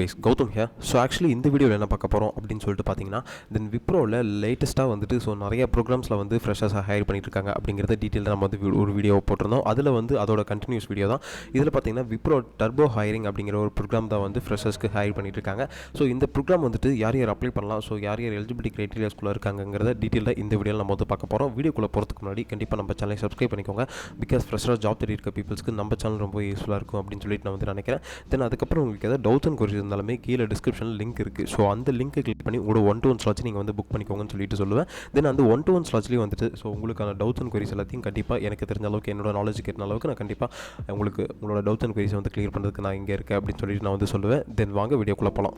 Guys, Gautham here. So actually இந்த வீடியோவில் என்ன பார்க்க போகிறோம் அப்படின்னு சொல்லிட்டு பார்த்தீங்கன்னா, தென் விப்ரோவில் லேட்டஸ்ட்டாக வந்துட்டு ஸோ நிறைய ப்ரோக்ராம்ஸில் வந்து ஃப்ரெஷர்ஸாக ஹையர் பண்ணிட்டு இருக்காங்க அப்படிங்கிறத டீட்டெயிலாக நம்ம வந்து ஒரு வீடியோ போட்டிருந்தோம். அதில் வந்து அதோட கண்டினியூஸ் வீடியோ தான் இதில் பார்த்தீங்கன்னா விப்ரோ டர்போ ஹையரிங் அப்படிங்கிற ஒரு ப்ரோக்ராம் தான் வந்து ஃப்ரெஷர்ஸ்க்கு ஹையர் பண்ணிட்டு இருக்காங்க. ஸோ இந்த ப்ரோக்ராம் வந்துட்டு யார் யார் அப்ளை பண்ணலாம், ஸோ யார் யார் எலிஜிபிலிட்டி க்ரைட்டீரியாஸ்குள்ளே இருக்காங்கிறத டீட்டெயிலாக இந்த வீடியோவில் நம்ம வந்து பார்க்க போகிறோம். வீடியோக்குள்ளே போகிறதுக்கு முன்னாடி கண்டிப்பாக நம்ம சேனலை சப்ஸ்கிரைப் பண்ணிக்கோங்க. பிகாஸ் ஃப்ரெஷராக ஜாப் தேடி இருக்க பீப்புள்ஸ்க்கு நம்ம சேனல் ரொம்ப யூஸ்ஃபுல்லாக இருக்கும் அப்படின்னு சொல்லிட்டு நான் வந்து நினைக்கிறேன். தென் அதுக்கப்புறம் உங்களுக்கு ஏதாவது டவுட்ஸ் அண்ட் கொரிஸ் இருந்தாலுமே கீழே டிஸ்கிரிப்ஷனில் லிங்க் இருக்குது. ஸோ அந்த லிங்க்கை கிளிக் பண்ணி உங்களோட 1-to-1 ஸ்லாட்ஸ் நீங்கள் வந்து புக் பண்ணிக்கோங்கன்னு சொல்லிட்டு சொல்லுவேன். தென் அந்த 1-to-1 ஸ்லாட்ஸ்லேயும் வந்துட்டு ஸோ உங்களுக்கான டவுட்ஸ் அண்ட் கொரிஸ் எல்லாத்தையும் கண்டிப்பாக எனக்கு தெரிஞ்ச அளவுக்கு என்னோட நாலேஜ் கேட்ட அளவுக்கு நான் கண்டிப்பாக உங்களோட டவுட்ஸ் அண்ட் கொரிஸை வந்து கிளியர் பண்ணுறதுக்கு நான் இங்கே இருக்கேன் அப்படின்னு சொல்லிட்டு நான் வந்து சொல்லுவேன். தென் வாங்க வீடியோக்குள்ளே போகலாம்.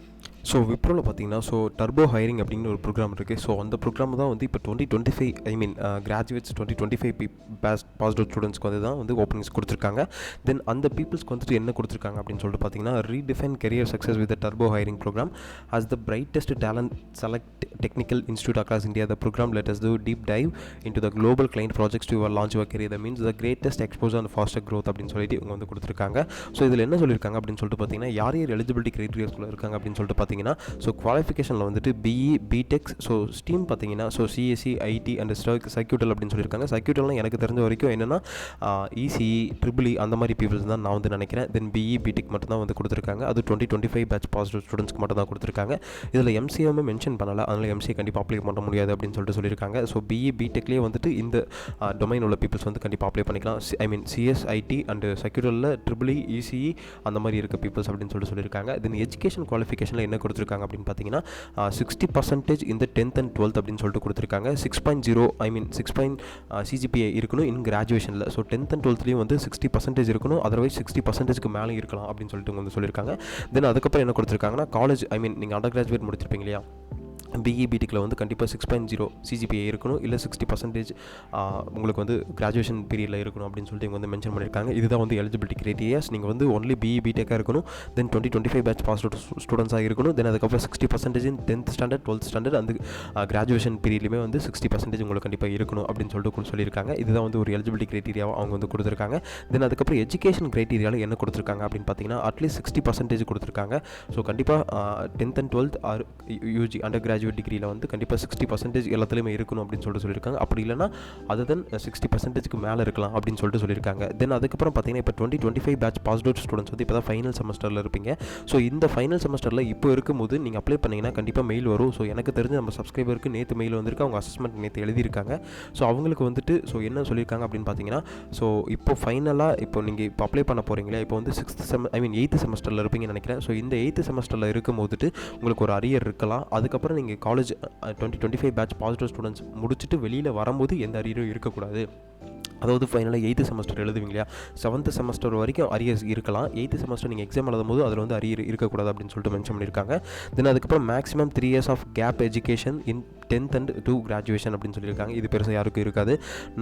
ஸோ விப்ரோவில் பார்த்தீங்கன்னா ஸோ டர்போ ஹையரிங் அப்படின்னு ஒரு ப்ரோக்ராம் இருக்குது. ஸோ அந்த ப்ரோக்ராம் தான் வந்து இப்போ 2025 கிராஜுவேட்ஸ் 2025 பாஸ்ட் அவுட் ஸ்டூடெண்ட்ஸ்க்கு வந்து தான் வந்து ஓப்பனிங்ஸ் கொடுத்துருக்காங்க. தென் அந்த பீப்புள்ஸ்க்கு வந்துட்டு என்ன கொடுத்துருக்காங்க அப்படின்னு சொல்லிட்டு பார்த்தீங்கன்னா, redefine career success with turbo hiring program as the brightest talent select technical institute across India. The program let us do deep dive into the global client projects to launch your career. That means the greatest exposure and faster growth அப்படின்னு சொல்லிட்டு இவங்க வந்து கொடுத்துருக்காங்க. So இதில் என்ன சொல்லியிருக்காங்க அப்படின்னு சொல்லிட்டு பார்த்தீங்கன்னா, யார் யார் எலிஜிபிலிட்டி க்ரைட்டீரியாஸ்குள்ளே இருக்காங்க அப்படின்னு சொல்லிட்டு பார்த்தீங்கன்னா, ஸோ குவாலிஃபிகேஷனில் வந்துட்டு பிஇ பிடெக், ஸோ ஸ்ட்ரீம் பார்த்தீங்கன்னா so CSC ID and circuital அப்படின்னு சொல்லியிருக்காங்க. சர்க்யூட்டல்னால் எனக்கு தெரிஞ்ச வரைக்கும் என்னென்னா இசிஇ ட்ரிபிள்இ அந்த மாதிரி பீப்புள்ஸ் தான் நான் வந்து நினைக்கிறேன். தென் பிஇ பிடெக் மட்டும் தான் வந்து கொடுத்துருக்காங்க. அது 2025 பேட்ச் பாசிட்டிவ் ஸ்டூடெண்ட்ஸ்க்கு மட்டும் தான் கொடுத்துருக்காங்க. இதில் எம்சிஏவுமே மென்ஷன் பண்ணலை, அதனால் எம்சிஏ கண்டிப்பாக அப்ளை பண்ண முடியாது அப்படின்னு சொல்லிட்டு சொல்லியிருக்காங்க. ஸோ பிஇ பிடெக்லேயே வந்துட்டு இந்த டொமைன் உள்ள பீப்புள்ஸ் வந்து கண்டிப்பாக அப்ளை பண்ணிக்கலாம். சிஎஸ் ஐடி அண்ட் சர்க்யூட்டலில் ட்ரிபிள்இ இசிஇ அந்த மாதிரி இருக்க பீப்புள்ஸ் அப்படின்னு சொல்லியிருக்காங்க. தென் எஜுகேஷன் குவாலிஃபிகேஷனில் என்ன கொடுத்துருக்காங்க அப்படின்னு பார்த்தீங்கன்னா 60% இந்த 10th and 12th அப்படின்னு சொல்லிட்டு கொடுத்துருக்காங்க. 6.0 சிஜிபிஏ இருக்கணும் இன் கிராஜுவேஷனில். ஸோ 10th and 12thலேயும் வந்து 60% இருக்கணும், அதர்வைஸ் 60%க்கு மேலே இருக்கலாம் அப்படின்னு சொல்லிட்டு வந்து சொல்லியிருக்காங்க. தென் அதுக்கப்புறம் என்ன கொடுத்துருக்காங்கன்னா, காலேஜ் நீங்கள் அண்டர் கிராஜுவேட் முடிச்சிருப்பீங்க இல்லையா, பிஇ பிடெக்கில் வந்து கண்டிப்பாக 6.0 சிஜிபிஏ இருக்கணும், இல்லை 60% உங்களுக்கு வந்து கிராஜுவேஷன் பீரியடில் இருக்கணும் அப்படின்னு சொல்லிட்டு இவங்க வந்து மென்ஷன் பண்ணியிருக்காங்க. இதுதான் வந்து எலிஜிபிலிட்டி க்ரைட்டீரியாஸ். நீங்கள் வந்து ஒன்லி பிஇ பிடெக்காக இருக்கணும், தென் 2025 பேட்ச் பாஸ் அவுட் ஸ்டூடெண்ட்ஸாக இருக்கணும், தென் அதுக்கப்புறம் 60% இன் 10th ஸ்டாண்டர்ட் 12th ஸ்டாண்டர்ட் அந்த கிராஜுவேஷன் பீரியட்லையுமே வந்து 60% உங்களுக்கு கண்டிப்பாக இருக்கணும் அப்படின்னு சொல்லிட்டு சொல்லியிருக்காங்க. இதுதான் வந்து ஒரு எலிஜிபிலிட்டி க்ரைட்டீரியாவை அவங்க வந்து கொடுத்துருக்காங்க. தென் அதுக்கப்புறம் எஜுகேஷன் க்ரைட்டீரியாவில் என்ன கொடுத்துருக்காங்க அப்படின்னு பார்த்தீங்கன்னா, அட்லீஸ்ட் 60% கொடுத்துருக்காங்க. ஸோ கண்டிப்பாக 10th and 12th or UG under graduate டிகிரியில் வந்து கண்டிப்பாக 60% எல்லாத்துலேயுமே இருக்கணும் அப்படின்னு சொல்லியிருக்காங்க. அப்படி இல்லைனா அது தென் 60%க்கு மேலே இருக்கலாம் அப்படின்னு சொல்லியிருக்காங்க. தென் அதுக்கப்புறம் பார்த்தீங்கன்னா, இப்போ 2025 பேட்ச் பாஸ் அவுட் ஸ்டூடெண்ட்ஸ் வந்து இப்போ தான் ஃபைனல் செமஸ்டரில் இருப்பீங்க. ஸோ இந்த ஃபைனல் செமஸ்டரில் இப்போ இருக்கும்போது நீங்கள் அப்ளை பண்ணிங்கன்னா கண்டிப்பாக மெயில் வரும். ஸோ எனக்கு தெரிஞ்ச நம்ம சப்ஸ்கிரைபருக்கு நேற்று மெயில் வந்திருக்கு, அவங்க அசஸ்மெண்ட் நேற்று எழுதியிருக்காங்க. ஸோ அவங்களுக்கு வந்துட்டு ஸோ என்ன சொல்லியிருக்காங்க அப்படின்னு பார்த்தீங்கன்னா, ஸோ இப்போ ஃபைனலாக இப்போ நீங்கள் இப்போ அப்ளை பண்ண போகிறீங்களா, இப்போ வந்து 8th செமஸ்டரில் இருப்பீங்கன்னு நினைக்கிறேன். ஸோ இந்த 8th செமஸ்டரில் இருக்கும் போதுட்டு உங்களுக்கு ஒரு அரியர் இருக்கலாம். அதுக்கப்புறம் நீங்கள் காலேஜ் 2025 பேட்ச் பாசிட்டிவ் ஸ்டூடெண்ட்ஸ் முடிச்சுட்டு வெளியில் வரும்போது எந்த அரியரும் இருக்கக்கூடாது. அதாவது ஃபைனலாக 8th செமஸ்டர் எழுதுவீங்க இல்லையா, 7th செமஸ்டர் வரைக்கும் அரியர்ஸ் இருக்கலாம். 8th செமஸ்டர் நீங்கள் எக்ஸாம் எழுதும் போது அதில் வந்து அரியர் இருக்கக்கூடாது அப்படின்னு சொல்லிட்டு மென்ஷன் பண்ணியிருக்காங்க. தென் அதுக்கப்புறம் maximum 3 years of gap education in 10th and 2 graduation அப்படின்னு சொல்லியிருக்காங்க. இது பெருசாக யாருக்கும் இருக்காது.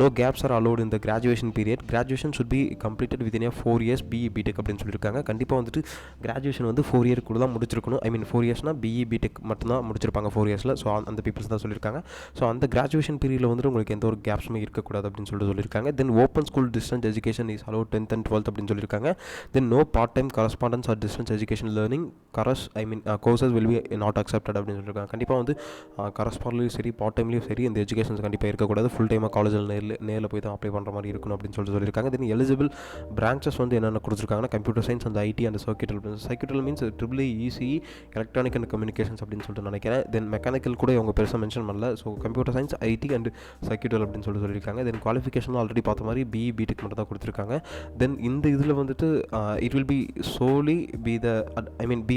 நோ கேப்ஸ் ஆர் அலோட் இந்த graduation period. Graduation should be completed within 4 years BE BTech அப்படின்னு சொல்லியிருக்காங்க. கண்டிப்பாக வந்துட்டு கிராஜுவேஷன் வந்து 4 year தான் முடிச்சிருக்கணும். 4 yearsனா பிஇ பிடெக் மட்டும்தான் முடிச்சிருப்பாங்க 4 yearsல. ஸோ அந்த பீப்புள்ஸ் தான் சொல்லியிருக்காங்க. ஸோ அந்த கிராஜுவேஷன் பீரியடில் வந்துட்டு உங்களுக்கு எந்த ஒரு கேப்ஸுமே இருக்கக்கூடாது அப்படின்னு சொல்லியிருக்காங்க. தென் open school distance education is allowed 10th and 12th அப்படின்னு சொல்லியிருக்காங்க. Then no part time correspondence or distance education learning courses will be not accepted அப்படின்னு சொல்லியிருக்காங்க. கண்டிப்பாக வந்து கரஸ்பாண்ட்லேயும் சரி பார்ட் டைம்லேயும் சரி இந்த எஜுகேஷன்ஸ் கண்டிப்பாக இருக்கக்கூடாது. ஃபுல் டைமாக காலேஜில் நேரில் போய் தான் அப்ளை பண்ணுற மாதிரி இருக்கணும் அப்படின்னு சொல்லியிருக்காங்க. தென் எலிஜிபிள் பிரான்ச்சஸ் வந்து என்னென்ன கொடுத்துருக்காங்கன்னா, கம்ப்யூட்டர் சயின்ஸ் அந்த IT and circuital means triple E ECE electronic and communications அப்படின்னு சொல்லிட்டு நினைக்கிறேன். தென் மெக்கானிக்கல் கூட இவங்க பெருசாக மென்ஷன் பண்ணல. So computer science IT and circuital அப்படின்னு சொல்லியிருக்காங்க. தென் குவாலிஃபிகேஷன் ஆல்ரெடி பார்த்த மாதிரி பிஇ பிடெக் மட்டும் தான் கொடுத்துருக்காங்க. தென் இந்த இதில் வந்துட்டு it will be solely be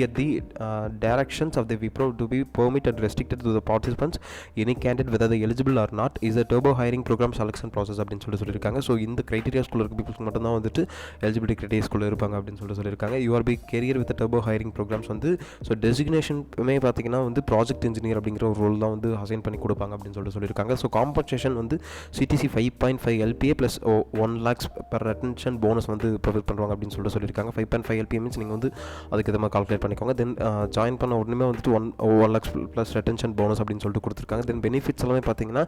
at the directions of the Wipro to be permit and restricted to the participants any candidate whether the eligible or not is the turbo hiring program selection process அப்படின்னு சொல்லியிருக்காங்க. So இந்த criteria ஸ்கூலில் இருக்க peoples மட்டும் தான் வந்துட்டு eligibility criteria ஸ்கூலில் இருப்பாங்க அப்படின்னு சொல்லியிருக்காங்க. You are be career with turbo hiring programs வந்து ஸோ டெசிக்னேஷனுமே பார்த்தீங்கன்னா வந்து ப்ராஜெக்ட் இன்ஜினியர் அப்படிங்கிற ஒரு ரோல் தான் வந்து அசைன் பண்ணி கொடுப்பாங்க அப்படின்னு சொல்லியிருக்காங்க. ஸோ காம்பன்சேஷன் வந்து CTC 5.5 LPA plus 1 lakhs per retention bonus வந்து ப்ரொவைட் பண்ணுவாங்க அப்படின்னு சொல்லியிருக்காங்க. 5.5 LPA மீன்ஸ் நீங்கள் வந்து அதுக்கு இதை மாதிரி கால்குலேட் பண்ணிக்கோங்க. தென் ஜாயின் பண்ண உடனே வந்துட்டு 1 lakhs ப்ளஸ் ரெட்டன்ஷன் போனஸ் அப்படின்னு சொல்லிட்டு கொடுத்துருக்காங்க. தென் பெனிஃபிட்ஸ் எல்லாமே பார்த்தீங்கன்னா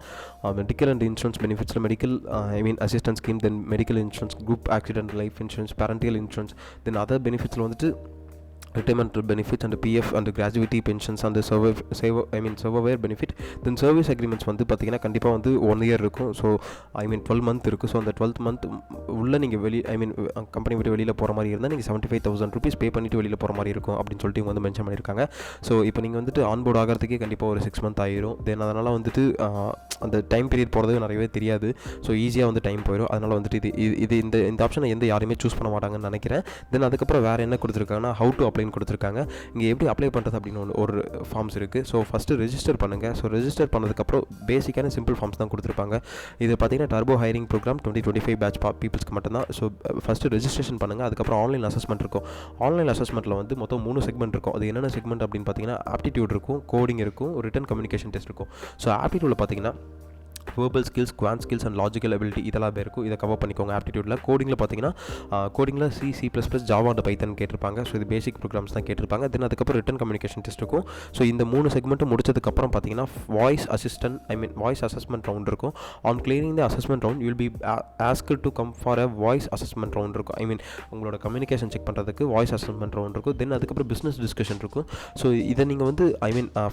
மெடிக்கல் அண்ட் இன்சூரன்ஸ் பெனிஃபிட்ஸில் medical assistance scheme, then medical insurance, group accident life insurance, parental insurance, then other பெனிஃபிட்ஸில் வந்துட்டு retirement benefits and PF and gratuity pensions and survivor benefit. Then service agreements வந்து பார்த்தீங்கன்னா கண்டிப்பாக வந்து 1 year இருக்கும். So 12 month இருக்குது. So அந்த 12th month உள்ள நீங்கள் கம்பெனி விட்டு வெளியில் போகிற மாதிரி இருந்தால் நீங்கள் 75,000 rupees பே பண்ணிவிட்டு வெளியில் போகிற மாதிரி இருக்கும் அப்படின்னு சொல்லிட்டு இவங்க வந்து மென்ஷன் பண்ணியிருக்காங்க. ஸோ இப்போ நீங்கள் வந்துட்டு ஆன்போர்ட் ஆகிறதுக்கே கண்டிப்பாக ஒரு 6 month ஆயிரும். தென் அதனால் வந்துட்டு அந்த டைம் பீரியட் போகிறது நிறையவே தெரியாது. ஸோ ஈஸியாக வந்து டைம் போயிடும். அதனால் வந்துட்டு இது இந்த ஆப்ஷனை யாருமே சூஸ் பண்ண மாட்டாங்கன்னு நினைக்கிறேன். தென் அதுக்கப்புறம் வேறு என்ன கொடுத்துருக்காங்கன்னா ஹவு டு அப்ளை கொடுத்துருக்காங்க. இங்கே எப்படி அப்ளை பண்ணுறது அப்படின்னு ஒரு ஃபார்ம்ஸ் இருக்குது. ஸோ ஃபஸ்ட்டு ரெஜிஸ்டர் பண்ணுங்கள். ஸோ ரெஜிஸ்டர் பண்ணதுக்கப்புறம் பேசிக்கான சிம்பிள் ஃபார்ம்ஸ் தான் கொடுத்துருப்பாங்க. இது பார்த்தீங்கன்னா டர்போ ஹைரிங் ப்ரோக்ராம் 2025 பேட்ச் பீப்புள்ஸ்க்கு மட்டும்தான். ஸோ ஃபஸ்ட்டு ரெஜிஸ்ட்ரேஷன் பண்ணுங்கள். அதுக்கப்புறம் ஆன்லைன் அசஸ்மெண்ட் இருக்கும். ஆன்லைன் அசஸ்மெண்ட்டில் வந்து மொத்தம் 3 செக்மெண்ட் இருக்கும். அது என்னென்ன செக்மெண்ட் அப்படின்னு பார்த்தீங்கன்னா ஆப்டிடியூட் இருக்கும், கோடிங் இருக்கும், ரிட்டன் கம்யூனிகேஷன் டெஸ்ட் இருக்கும். ஸோ ஆப்டிடியூடில் பார்த்தீங்கன்னா verbal skills, quant skills and logical ability இதெல்லாம் இருக்கும். இதை கவர் பண்ணிக்கோங்க. ஆப்டிடியூடில் கோடிங்கில் பார்த்தீங்கன்னா கோடிங்கில் C++, ஜாவா அண்ட் பைத்தன் கேட்டிருப்பாங்க. ஸோ இது பேசிக் ப்ரோக்ராம்ஸ் தான் கேட்டிருப்பாங்க. தென் அதுக்கப்புறம் ரிட்டன் கம்யூனிகேஷன் டெஸ்ட் இருக்கும். ஸோ இந்த 3 செக்மெண்ட்டும் முடிச்சதுக்கப்புறம் பார்த்தீங்கன்னா வாய்ஸ் அசஸ்மெண்ட் ரவுண்ட் இருக்கும். On clearing the assessment round will be asked to come for a voice assessment round இருக்கும். உங்களோட கம்யூனிகேஷன் செக் பண்ணுறதுக்கு வாய்ஸ் அசஸ்மெண்ட் ரவுண்ட் இருக்கும். தென் அதுக்கப்புறம் பிஸ்னஸ் டிஸ்கஷன் இருக்கும். ஸோ இதை நீங்கள் வந்து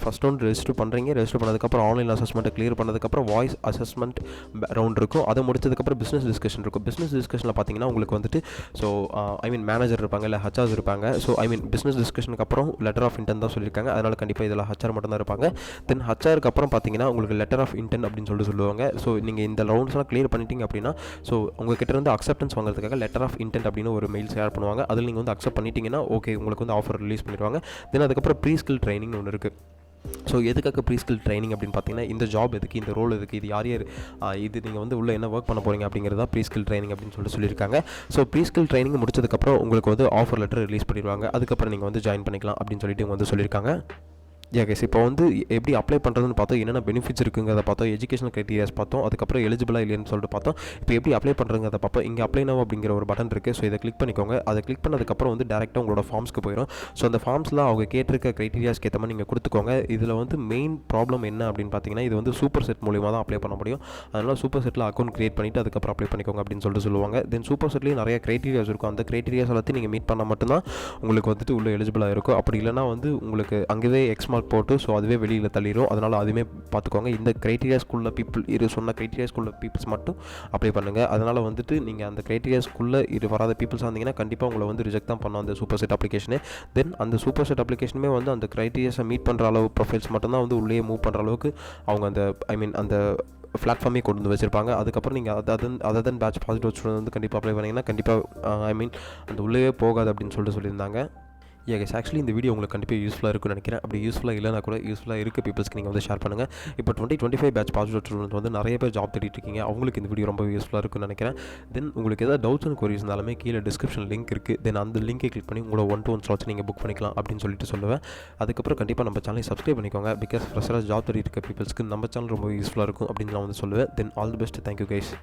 ஃபஸ்ட் ரவுண்ட் ரெஜிஸ்டர் பண்ணுறீங்க. ரெஜிஸ்டர் பண்ணதுக்கப்புறம் ஆன்லைன் அசஸ்மெண்ட்டை கிளியர் பண்ணதுக்கப்புறம் வாய்ஸ் அசஸ்மெண்ட் ரவுண்ட் இருக்கும். அதை முடிச்சதுக்கப்புறம் பிஸ்னஸ் டிஸ்கஷன் இருக்கும். பிஸ்னஸ் டிஸ்கஷனில் பார்த்தீங்கன்னா உங்களுக்கு வந்துட்டு ஸோ மேனேஜர் இருப்பாங்க, இல்லை ஹச்ஆர்ஸ் இருப்பாங்க. ஸோ பிஸ்னஸ் டிஸ்கஷனுக்கு அப்புறம் லெட்டர் ஆஃப் இன்டென்ட் தான் சொல்லியிருக்காங்க. அதனால் கண்டிப்பாக இதில் ஹச்ஆர் மட்டும் தான் இருப்பாங்க. தென் ஹச்ஆருக்கு அப்புறம் பார்த்தீங்கன்னா உங்களுக்கு லெட்டர் ஆஃப் இன்டென்ட் அப்படின்னு சொல்லுவாங்க. ஸோ நீங்கள் இந்த ரவுண்ட்ஸ்லாம் கிளியர் பண்ணிட்டீங்க அப்படின்னா ஸோ உங்ககிட்ட இருந்து அக்செப்டன்ஸ் வாங்குறதுக்காக லெட்டர் ஆஃப் இன்டென்ட் அப்படின்னு ஒரு மெயில் ஷேர் பண்ணுவாங்க. அதில் நீங்கள் வந்து அக்செப்ட் பண்ணிட்டீங்கன்னா ஓகே உங்களுக்கு வந்து ஆஃபர் ரிலீஸ் பண்ணிடுவாங்க. தென் அதுக்கப்புறம் ப்ரீ ஸ்கில் ட்ரைனிங் ஒன்று இருக்குது. ஸோ எதுக்காக ப்ரீ ஸ்கில் ட்ரைனிங் அப்படின்னு பார்த்தீங்கன்னா இந்த ஜாப் எதுக்கு, இந்த ரோல் எதுக்கு, இது யார் இது நீங்கள் வந்து உள்ளே என்ன ஒர்க் பண்ண போகிறீங்க அப்படிங்கிறதா ப்ரீ ஸ்கில் ட்ரைனிங் அப்படின்னு சொல்லியிருக்காங்க. ஸோ ப்ரீ ஸ்கில் ட்ரைனிங் முடிச்சதுக்கப்புறம் உங்களுக்கு வந்து ஆஃபர் லெட்டர் ரிலீஸ் பண்ணிடுவாங்க. அதுக்கப்புறம் நீங்கள் வந்து ஜாயின் பண்ணிக்கலாம் அப்படின்னு சொல்லிட்டு இவங்க வந்து சொல்லியிருக்காங்க. கேஸ் இப்போ வந்து எப்படி அப்ளை பண்ணுறதுன்னு பார்த்தோம், என்னென்ன பெனிஃபிட்ஸ் இருக்குங்கிறத பார்த்தோம், எஜுகேஷனல் க்ரைட்டீரியாஸ் பார்த்தோம், அதுக்கப்புறம் எலிஜிபிளாக இல்லைன்னு சொல்லிட்டு பார்த்தோம். இப்போ எப்படி அப்ளை பண்ணுறதுங்கிறத பார்ப்போம். இங்கே அப்ளை நவ் அப்படிங்கிற ஒரு பட்டன் இருக்குது. ஸோ இதை கிளிக் பண்ணிக்கோங்க. அதை கிளிக் பண்ணதுக்கப்புறம் வந்து டேரெக்டாக உங்களோட ஃபார்ம்ஸ்க்கு போயிடும். ஸோ அந்த ஃபார்ம்ஸ்லாம் அவங்க கேட்டிருக்க க்ரைட்டீரியாஸ்க்கு ஏற்ற மாதிரி நீங்கள் கொடுத்துக்கோங்க. இதில் வந்து மெயின் ப்ராப்ளம் என்ன அப்படின்னு பார்த்தீங்கன்னா இது வந்து சூப்பர் செட் மூலியமாக தான் அப்ளை பண்ண முடியும். அதனால் சூப்பர் செட்டில் அக்கௌண்ட் க்ரியேட் பண்ணிவிட்டு அதுக்கப்புறம் அப்ளை பண்ணிக்கோங்க அப்படின்னு சொல்லுவாங்க. தென் சூப்பர் செட்லேயும் நிறைய க்ரைட்டீரியாஸ் இருக்கும். அந்த க்ரைட்டீரியாஸ் எல்லாத்தையும் நீங்கள் மீட் பண்ணால் மட்டும்தான் உங்களுக்கு வந்துட்டு உள்ள எலிஜிபிளாக இருக்கும். அப்படி இல்லைனா வந்து உங்களுக்கு அங்கேயே எக்ஸ் மார்க் போட்டு ஸோ அதுவே வெளியில் தள்ளிடும். அதனால் அதுவுமே பார்த்துக்கோங்க. இந்த க்ரைட்டீரியாஸ்குள்ள சொன்ன க்ரைட்டீரியாஸ்குள்ள பீப்புள்ஸ் மட்டும் அப்ளை பண்ணுங்கள். அதனால் வந்துட்டு நீங்கள் அந்த க்ரைட்டீரியாஸ்குள்ளே வராத பீப்புள்ஸாக இருந்தீங்கன்னா கண்டிப்பாக உங்களை வந்து ரிஜெக்ட் தான் பண்ணும் அந்த சூப்பர் செட் அப்ளிகேஷனு. தென் அந்த சூப்பர் செட் அப்ளிகேஷனுமே வந்து அந்த க்ரைட்டீரியாஸை மீட் பண்ணுற அளவு ப்ரொஃபைல்ஸ் மட்டும்தான் வந்து உள்ளே மூவ் பண்ணுற அளவுக்கு அவங்க அந்த பிளாட்ஃபார்மே கொண்டு வந்து வச்சிருப்பாங்க. அதுக்கப்புறம் நீங்கள் அதர் பேட்ச் பாசிட்டிவ் ஸ்டூடெண்ட் வந்து கண்டிப்பாக அப்ளை பண்ணிங்கன்னா கண்டிப்பாக அந்த உள்ளே போகாது அப்படின்னு சொல்லியிருந்தாங்க. கேஸ் ஆக்சுவலி இந்த வீடியோ உங்களுக்கு கண்டிப்பாக யூஸ்ஃபுல்லாக இருக்குன்னு நினைக்கிறேன். அப்படி யூஸ்ஃபுல்லாக இல்லைனா கூட யூஸ்ஃபுல்லாக இருக்க பீப்புள்ஸ்க்கு நீங்கள் வந்து ஷேர் பண்ணுங்கள். இப்போ 2025 பேட்ச் பாசிட்டிவ் ஸ்டூடெண்ட் வந்து நிறைய பேர் ஜாப் தேடிட்டு இருக்கீங்க. அவங்களுக்கு இந்த வீடியோ ரொம்ப யூஸ்ஃபுல்லாக இருக்குன்னு நினைக்கிறேன். தென் உங்களுக்கு ஏதாவது டவுட்ஸ் அண்ட் குவரிஸ் இருந்தாலுமே கீழே டிஸ்கிரிப்ஷன் லிங்க் இருக்குது. தென் அந்த லிங்கை கிளிக் பண்ணி உங்களோட 1-to-1 ஸ்லாட்ஸ் நீங்கள் புக் பண்ணிக்கலாம் அப்படின்னு சொல்லிட்டு சொல்லுவேன். அதுக்கப்புறம் கண்டிப்பாக நம்ம சேனலை சப்ஸ்கிரைப் பண்ணிக்கோங்க. பிகாஸ் ஃப்ரெஷராக ஜாப் தேடிட்டு இருக்க பீப்புள்ஸ்க்கு நம்ம சேனல் ரொம்ப யூஸ்ஃபுல்லாக இருக்கும் அப்படின்னு நான் வந்து சொல்லுவேன். Then all the best. Thank you guys.